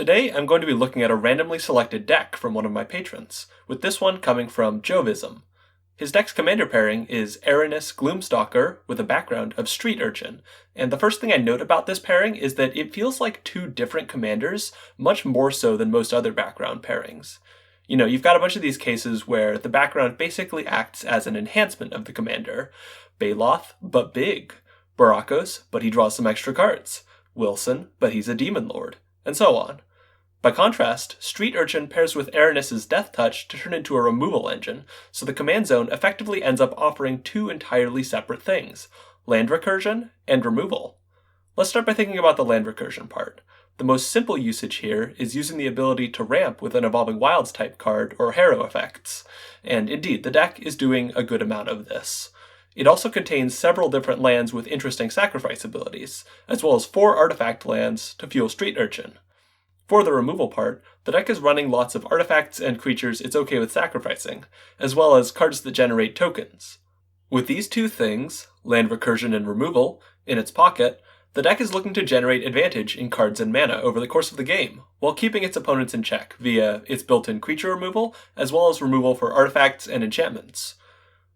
Today I'm going to be looking at a randomly selected deck from one of my patrons, with this one coming from Jovism. His deck's commander pairing is Aranis Gloomstalker with a background of Street Urchin, and the first thing I note about this pairing is that it feels like two different commanders, much more so than most other background pairings. You know, you've got a bunch of these cases where the background basically acts as an enhancement of the commander. Baloth, but big. Barakos, but he draws some extra cards. Wilson, but he's a demon lord. And so on. By contrast, Street Urchin pairs with Aranis' Death Touch to turn into a removal engine, so the command zone effectively ends up offering two entirely separate things, land recursion and removal. Let's start by thinking about the land recursion part. The most simple usage here is using the ability to ramp with an Evolving Wilds type card or Harrow effects, and indeed, the deck is doing a good amount of this. It also contains several different lands with interesting sacrifice abilities, as well as 4 artifact lands to fuel Street Urchin. For the removal part, the deck is running lots of artifacts and creatures it's okay with sacrificing, as well as cards that generate tokens. With these two things, land recursion and removal, in its pocket, the deck is looking to generate advantage in cards and mana over the course of the game, while keeping its opponents in check via its built-in creature removal, as well as removal for artifacts and enchantments.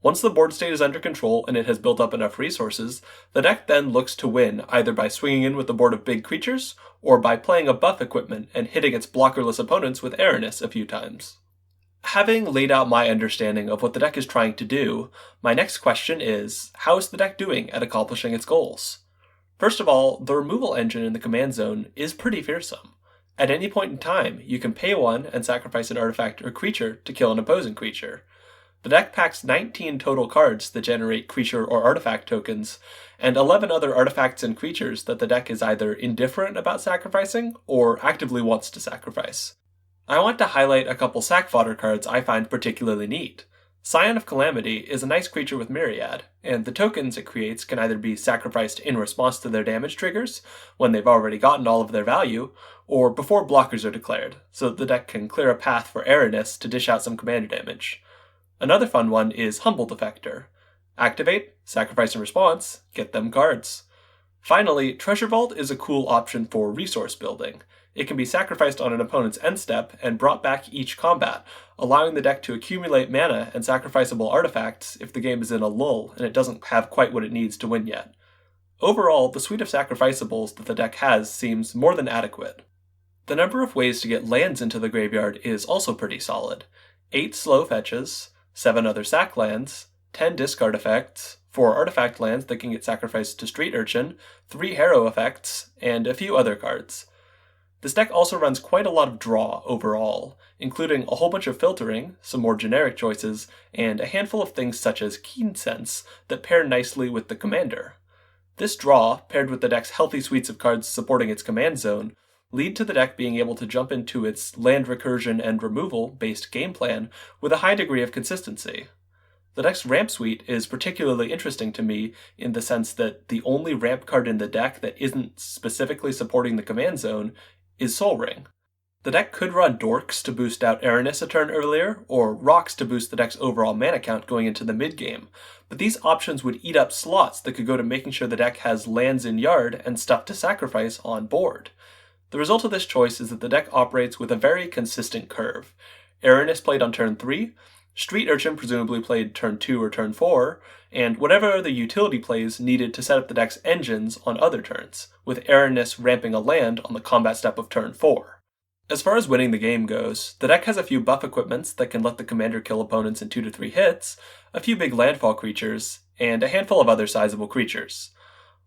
Once the board state is under control and it has built up enough resources, the deck then looks to win either by swinging in with a board of big creatures, or by playing a buff equipment and hitting its blockerless opponents with Aranis a few times. Having laid out my understanding of what the deck is trying to do, my next question is, how is the deck doing at accomplishing its goals? First of all, the removal engine in the command zone is pretty fearsome. At any point in time, you can pay one and sacrifice an artifact or creature to kill an opposing creature. The deck packs 19 total cards that generate creature or artifact tokens, and 11 other artifacts and creatures that the deck is either indifferent about sacrificing or actively wants to sacrifice. I want to highlight a couple sack fodder cards I find particularly neat. Scion of Calamity is a nice creature with Myriad, and the tokens it creates can either be sacrificed in response to their damage triggers, when they've already gotten all of their value, or before blockers are declared, so that the deck can clear a path for Aranis to dish out some commander damage. Another fun one is Humble Defector. Activate, sacrifice in response, get them cards. Finally, Treasure Vault is a cool option for resource building. It can be sacrificed on an opponent's end step and brought back each combat, allowing the deck to accumulate mana and sacrificable artifacts if the game is in a lull and it doesn't have quite what it needs to win yet. Overall, the suite of sacrificables that the deck has seems more than adequate. The number of ways to get lands into the graveyard is also pretty solid. 8 slow fetches, 7 other sack lands, 10 discard effects, 4 artifact lands that can get sacrificed to Street Urchin, 3 Harrow effects, and a few other cards. This deck also runs quite a lot of draw overall, including a whole bunch of filtering, some more generic choices, and a handful of things such as Keen Sense that pair nicely with the commander. This draw, paired with the deck's healthy suites of cards supporting its command zone, lead to the deck being able to jump into its land recursion and removal based game plan with a high degree of consistency. The deck's ramp suite is particularly interesting to me in the sense that the only ramp card in the deck that isn't specifically supporting the command zone is Sol Ring. The deck could run Dorks to boost out Aranis a turn earlier, or Rocks to boost the deck's overall mana count going into the mid-game, but these options would eat up slots that could go to making sure the deck has lands in yard and stuff to sacrifice on board. The result of this choice is that the deck operates with a very consistent curve. Aranis played on turn 3, Street Urchin presumably played turn 2 or turn 4, and whatever other utility plays needed to set up the deck's engines on other turns, with Aranis ramping a land on the combat step of turn 4. As far as winning the game goes, the deck has a few buff equipments that can let the commander kill opponents in 2 to 3 hits, a few big landfall creatures, and a handful of other sizable creatures.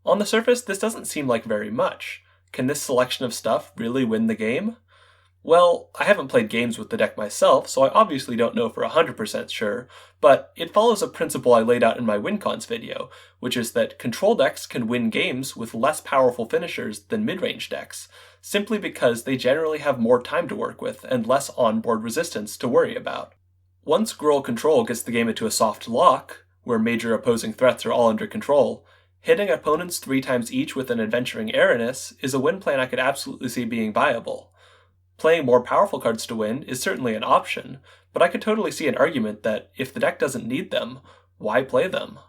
On the surface, this doesn't seem like very much. Can this selection of stuff really win the game? Well, I haven't played games with the deck myself, so I obviously don't know for 100% sure, but it follows a principle I laid out in my WinCons video, which is that control decks can win games with less powerful finishers than mid-range decks, simply because they generally have more time to work with and less on-board resistance to worry about. Once Gruul Control gets the game into a soft lock, where major opposing threats are all under control, hitting opponents 3 times each with an Adventuring Aranis is a win plan I could absolutely see being viable. Playing more powerful cards to win is certainly an option, but I could totally see an argument that if the deck doesn't need them, why play them?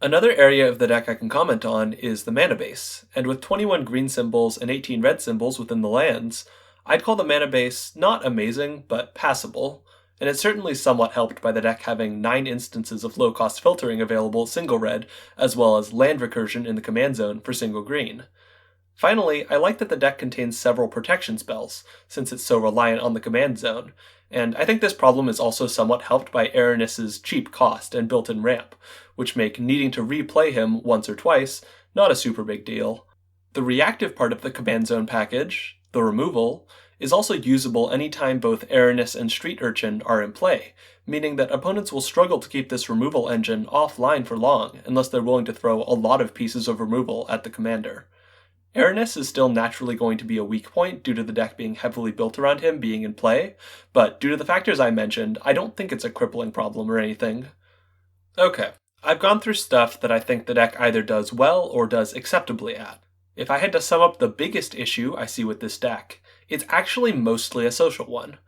Another area of the deck I can comment on is the mana base, and with 21 green symbols and 18 red symbols within the lands, I'd call the mana base not amazing, but passable, and it's certainly somewhat helped by the deck having 9 instances of low-cost filtering available single red, as well as land recursion in the command zone for single green. Finally, I like that the deck contains several protection spells, since it's so reliant on the command zone, and I think this problem is also somewhat helped by Aranis's cheap cost and built-in ramp, which make needing to replay him once or twice not a super big deal. The reactive part of the command zone package, the removal, is also usable anytime both Aranis and Street Urchin are in play, meaning that opponents will struggle to keep this removal engine offline for long unless they're willing to throw a lot of pieces of removal at the commander. Aranis is still naturally going to be a weak point due to the deck being heavily built around him being in play, but due to the factors I mentioned, I don't think it's a crippling problem or anything. Okay, I've gone through stuff that I think the deck either does well or does acceptably at. If I had to sum up the biggest issue I see with this deck, it's actually mostly a social one.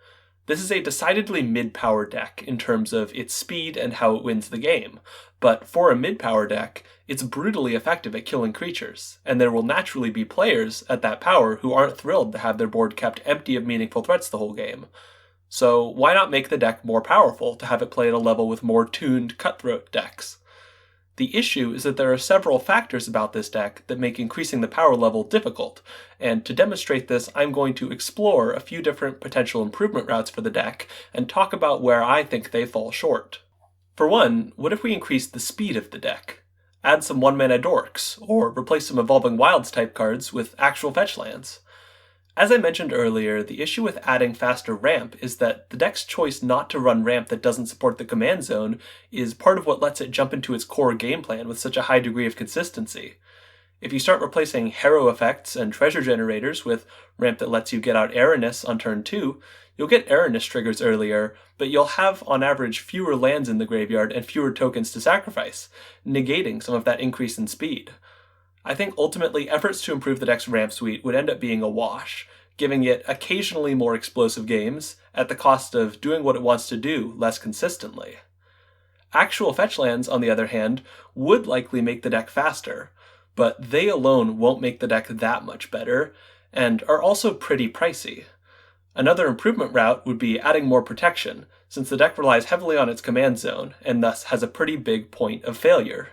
This is a decidedly mid-power deck in terms of its speed and how it wins the game, but for a mid-power deck, it's brutally effective at killing creatures, and there will naturally be players at that power who aren't thrilled to have their board kept empty of meaningful threats the whole game. So why not make the deck more powerful to have it play at a level with more tuned cutthroat decks? The issue is that there are several factors about this deck that make increasing the power level difficult, and to demonstrate this, I'm going to explore a few different potential improvement routes for the deck and talk about where I think they fall short. For one, what if we increase the speed of the deck? Add some 1-mana dorks, or replace some Evolving Wilds type cards with actual fetch lands. As I mentioned earlier, the issue with adding faster ramp is that the deck's choice not to run ramp that doesn't support the command zone is part of what lets it jump into its core game plan with such a high degree of consistency. If you start replacing Harrow effects and treasure generators with ramp that lets you get out Aranis on turn 2, you'll get Aranis triggers earlier, but you'll have on average fewer lands in the graveyard and fewer tokens to sacrifice, negating some of that increase in speed. I think ultimately efforts to improve the deck's ramp suite would end up being a wash, giving it occasionally more explosive games at the cost of doing what it wants to do less consistently. Actual fetch lands, on the other hand, would likely make the deck faster, but they alone won't make the deck that much better, and are also pretty pricey. Another improvement route would be adding more protection, since the deck relies heavily on its command zone, and thus has a pretty big point of failure.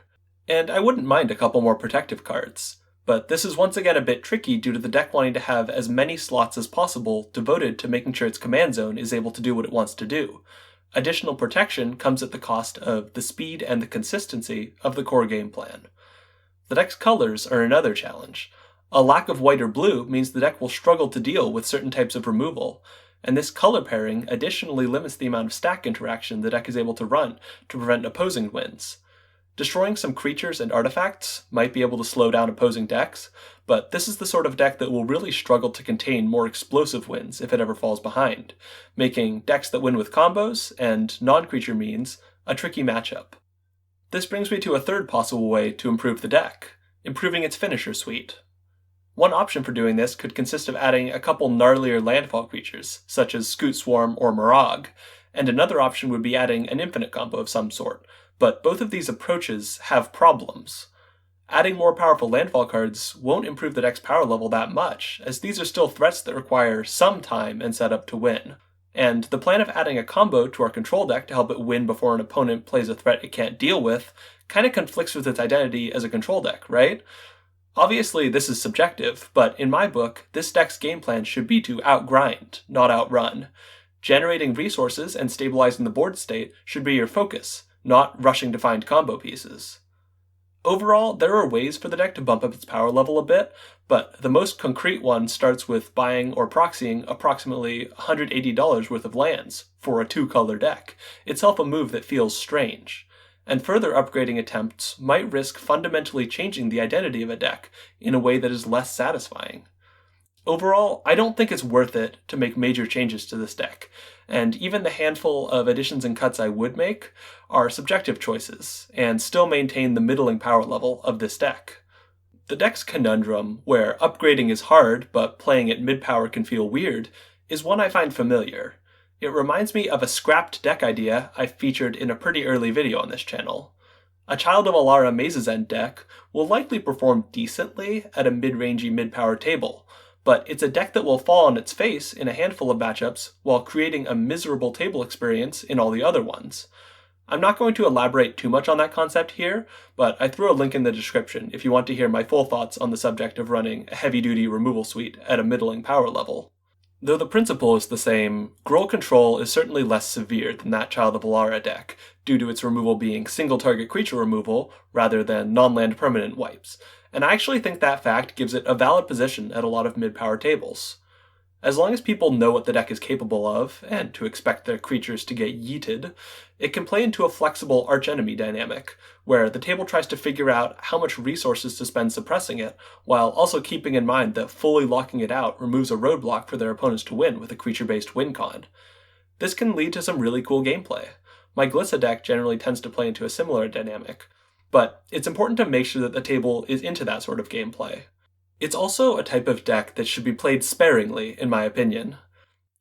And I wouldn't mind a couple more protective cards, but this is once again a bit tricky due to the deck wanting to have as many slots as possible devoted to making sure its command zone is able to do what it wants to do. Additional protection comes at the cost of the speed and the consistency of the core game plan. The deck's colors are another challenge. A lack of white or blue means the deck will struggle to deal with certain types of removal, and this color pairing additionally limits the amount of stack interaction the deck is able to run to prevent opposing wins. Destroying some creatures and artifacts might be able to slow down opposing decks, but this is the sort of deck that will really struggle to contain more explosive wins if it ever falls behind, making decks that win with combos and non-creature means a tricky matchup. This brings me to a third possible way to improve the deck, improving its finisher suite. One option for doing this could consist of adding a couple gnarlier landfall creatures, such as Scoot Swarm or Mirage, and another option would be adding an infinite combo of some sort, but both of these approaches have problems. Adding more powerful landfall cards won't improve the deck's power level that much, as these are still threats that require some time and setup to win. And the plan of adding a combo to our control deck to help it win before an opponent plays a threat it can't deal with kinda conflicts with its identity as a control deck, right? Obviously, this is subjective, but in my book, this deck's game plan should be to outgrind, not outrun. Generating resources and stabilizing the board state should be your focus, not rushing to find combo pieces. Overall, there are ways for the deck to bump up its power level a bit, but the most concrete one starts with buying or proxying approximately $180 worth of lands for a 2-color deck, itself a move that feels strange. And further upgrading attempts might risk fundamentally changing the identity of a deck in a way that is less satisfying. Overall, I don't think it's worth it to make major changes to this deck, and even the handful of additions and cuts I would make are subjective choices, and still maintain the middling power level of this deck. The deck's conundrum, where upgrading is hard but playing at mid-power can feel weird, is one I find familiar. It reminds me of a scrapped deck idea I featured in a pretty early video on this channel. A Child of Alara Maze's End deck will likely perform decently at a mid-rangey mid-power table, but it's a deck that will fall on its face in a handful of matchups while creating a miserable table experience in all the other ones. I'm not going to elaborate too much on that concept here, but I threw a link in the description if you want to hear my full thoughts on the subject of running a heavy-duty removal suite at a middling power level. Though the principle is the same, Gruul Control is certainly less severe than that Child of Alara deck, due to its removal being single-target creature removal rather than non-land permanent wipes, and I actually think that fact gives it a valid position at a lot of mid-power tables. As long as people know what the deck is capable of, and to expect their creatures to get yeeted, it can play into a flexible archenemy dynamic, where the table tries to figure out how much resources to spend suppressing it, while also keeping in mind that fully locking it out removes a roadblock for their opponents to win with a creature-based win con. This can lead to some really cool gameplay. My Glissa deck generally tends to play into a similar dynamic, but it's important to make sure that the table is into that sort of gameplay. It's also a type of deck that should be played sparingly, in my opinion.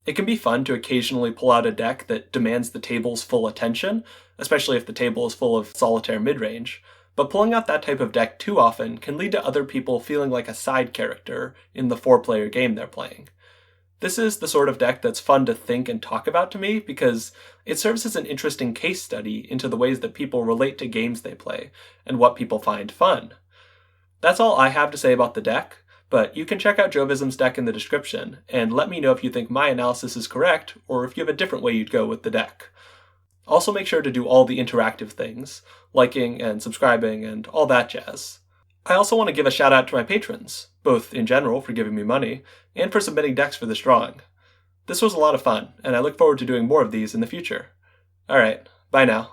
It can be fun to occasionally pull out a deck that demands the table's full attention, especially if the table is full of solitaire midrange, but pulling out that type of deck too often can lead to other people feeling like a side character in the 4-player game they're playing. This is the sort of deck that's fun to think and talk about to me because it serves as an interesting case study into the ways that people relate to games they play and what people find fun. That's all I have to say about the deck, but you can check out Jovism's deck in the description, and let me know if you think my analysis is correct, or if you have a different way you'd go with the deck. Also make sure to do all the interactive things, liking and subscribing and all that jazz. I also want to give a shout out to my patrons, both in general for giving me money, and for submitting decks for this drawing. This was a lot of fun, and I look forward to doing more of these in the future. Alright, bye now.